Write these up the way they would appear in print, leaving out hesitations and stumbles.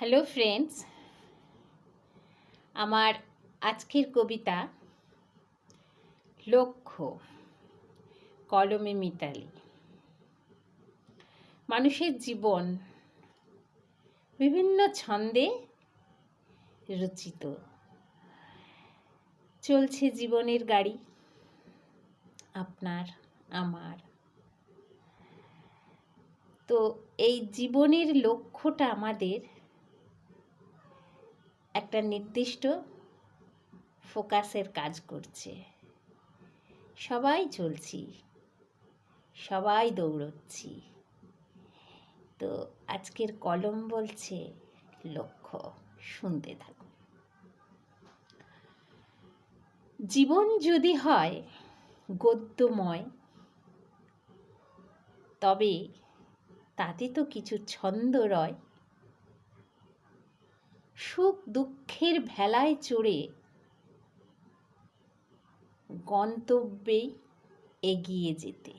Hello friends, আমার আজকের কবিতা লক্ষ্য, কলমে মিতালি। মানুষের জীবন বিভিন্ন ছন্দে রচিত। চলছে জীবনের গাড়ি, আপনার আমার। তো এই জীবনের লক্ষ্যটা আমাদের একটা নির্দিষ্ট ফোকাসের কাজ করছে। সবাই চলছি, সবাই দৌড়চ্ছি। তো আজকের কলম বলছে লক্ষ্য। শুনতে থাকুন। জীবন যদি হয় গদ্যময়, তবে তাতে তো কিছু ছন্দ রয়। সুখ দুঃখের ভেলায় চড়ে গন্তব্যে এগিয়ে যেতে,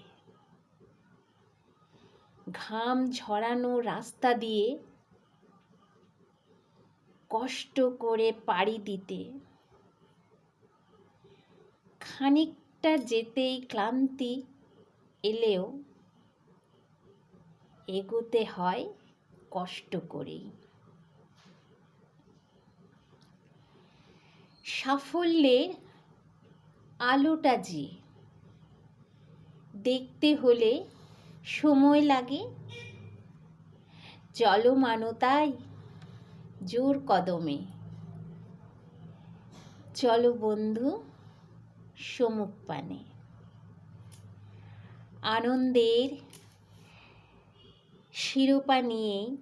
ঘাম ঝরানো রাস্তা দিয়ে কষ্ট করে পাড়ি দিতে, খানিকটা যেতেই ক্লান্তি এলেও এগোতে হয় কষ্ট করেই। সাফল্যের আলোটা যে দেখতে হলে সময় লাগে, চলমানতায় জোর কদমে চলো বন্ধু সম্মুখ পানে। আনন্দের শিরোপা নিয়েই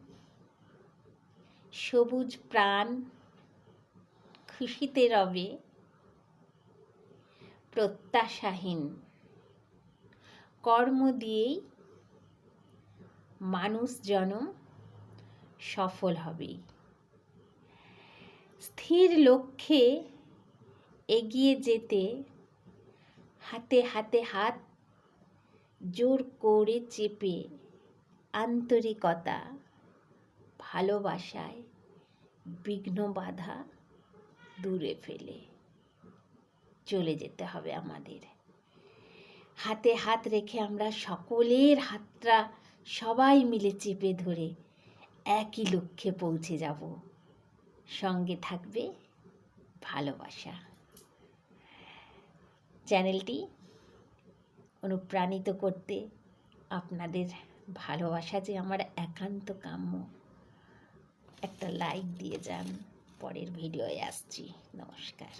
সবুজ প্রাণ খুশিতে রবে, প্রত্যাশাহীন কর্ম দিয়েই মানুষ জনম সফল হবে। স্থির লক্ষ্যে এগিয়ে যেতে হাতে হাতে হাত জোর করে চেপে, আন্তরিকতা ভালোবাসায় বিঘ্ন বাধা দূরে ফেলে চলে যেতে হবে আমাদের। হাতে হাত রেখে আমরা সকলের হাতটা সবাই মিলে চেপে ধরে একই লক্ষ্যে পৌঁছে যাব। সঙ্গে থাকবে ভালোবাসা। চ্যানেলটি অনুপ্রাণিত করতে আপনাদের ভালোবাসা যে আমার একান্ত কাম্য। একটা লাইক দিয়ে যান। পরের ভিডিওয়ে আসছি। নমস্কার।